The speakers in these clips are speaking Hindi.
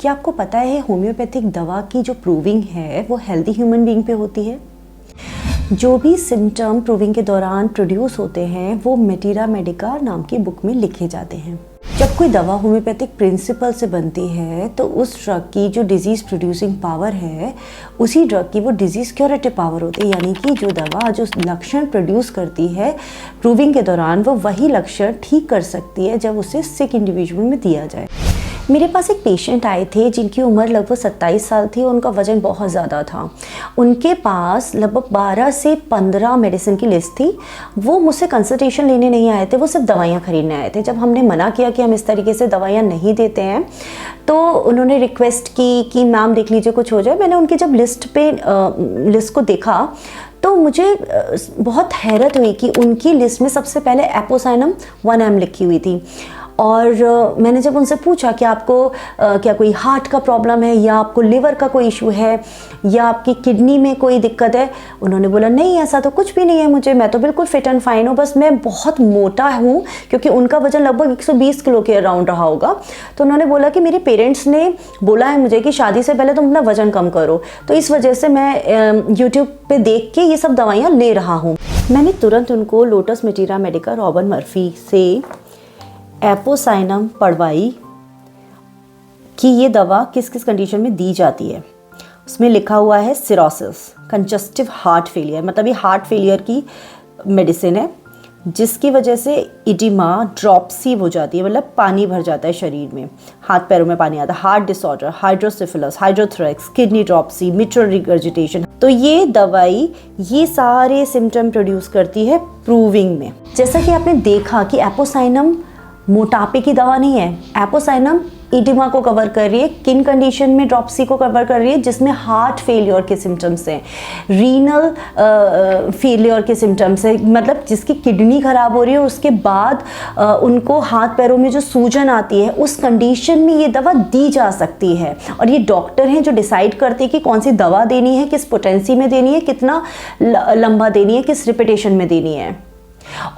क्या आपको पता है होम्योपैथिक दवा की जो प्रूविंग है वो हेल्दी ह्यूमन बीइंग पे होती है। जो भी सिम्टम प्रूविंग के दौरान प्रोड्यूस होते हैं वो मेटीरा मेडिका नाम की बुक में लिखे जाते हैं। जब कोई दवा होम्योपैथिक प्रिंसिपल से बनती है तो उस ड्रग की जो डिजीज़ प्रोड्यूसिंग पावर है उसी ड्रग की वो डिजीज़ क्योरेटिव पावर होती है, यानी कि जो दवा जो लक्षण प्रोड्यूस करती है प्रूविंग के दौरान वो वही लक्षण ठीक कर सकती है जब उसे सिक इंडिविजुअल में दिया जाए। मेरे पास एक पेशेंट आए थे जिनकी उम्र लगभग 27 साल थी और उनका वज़न बहुत ज़्यादा था। उनके पास लगभग 12 से 15 मेडिसिन की लिस्ट थी। वो मुझसे कंसल्टेशन लेने नहीं आए थे, वो सिर्फ दवाइयाँ खरीदने आए थे। जब हमने मना किया कि हम इस तरीके से दवाइयाँ नहीं देते हैं तो उन्होंने रिक्वेस्ट की कि मैम देख लीजिए कुछ हो जाए। मैंने उनकी जब लिस्ट को देखा तो मुझे बहुत हैरत हुई कि उनकी लिस्ट में सबसे पहले एपोसाइनम 1 ml लिखी हुई थी। और मैंने जब उनसे पूछा कि आपको क्या कोई हार्ट का प्रॉब्लम है या आपको लिवर का कोई इशू है या आपकी किडनी में कोई दिक्कत है, उन्होंने बोला नहीं ऐसा तो कुछ भी नहीं है मुझे, मैं तो बिल्कुल फिट एंड फाइन हूँ, बस मैं बहुत मोटा हूँ, क्योंकि उनका वजन लगभग 120 किलो के अराउंड रहा होगा। तो उन्होंने बोला कि मेरे पेरेंट्स ने बोला है मुझे कि शादी से पहले तुम अपना वजन कम करो, तो इस वजह से मैं यूट्यूब पे देख के ये सब दवाइयाँ ले रहा हूँ। मैंने तुरंत उनको लोटस मेटीरा मेडिका रॉबर्ट मर्फी से एपोसाइनम पढ़वाई कि ये दवा किस किस कंडीशन में दी जाती है। उसमें लिखा हुआ है सिरोसिस, कंजस्टिव हार्ट फेलियर, मतलब ये हार्ट फेलियर की मेडिसिन है जिसकी वजह से इडिमा ड्रॉप्सी हो जाती है, मतलब पानी भर जाता है शरीर में, हाथ पैरों में पानी आता है, heart disorder, hydrocephalus, hydrothorax, kidney dropsy, mitral regurgitation. तो ये दवाई ये सारे सिम्टम प्रोड्यूस करती है प्रूविंग में। जैसा कि आपने देखा कि एपोसाइनम मोटापे की दवा नहीं है, एपोसाइनम इडिमा को कवर कर रही है, किन कंडीशन में ड्रॉप्सी को कवर कर रही है, जिसमें हार्ट फेलियर के सिम्टम्स हैं, रीनल फेलियर के सिम्टम्स हैं, मतलब जिसकी किडनी खराब हो रही है उसके बाद उनको हाथ पैरों में जो सूजन आती है उस कंडीशन में ये दवा दी जा सकती है। और ये डॉक्टर हैं जो डिसाइड करते हैं कि कौन सी दवा देनी है, किस पोटेंसी में देनी है, कितना लंबा देनी है, किस रिपीटेशन में देनी है।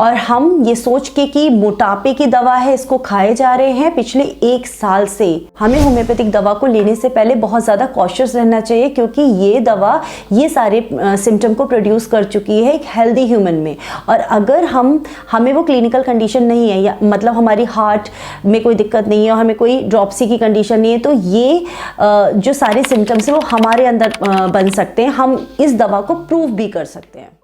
और हम ये सोच के कि मोटापे की दवा है इसको खाए जा रहे हैं पिछले 1 साल से। हमें होम्योपैथिक दवा को लेने से पहले बहुत ज़्यादा कॉशियस रहना चाहिए, क्योंकि ये दवा ये सारे सिम्टम को प्रोड्यूस कर चुकी है एक हेल्दी ह्यूमन में। और अगर हमें वो क्लिनिकल कंडीशन नहीं है, या मतलब हमारी हार्ट में कोई दिक्कत नहीं है और हमें कोई ड्रॉप्सी की कंडीशन नहीं है, तो ये जो सारे सिम्टम्स हैं वो हमारे अंदर बन सकते हैं, हम इस दवा को प्रूव भी कर सकते हैं।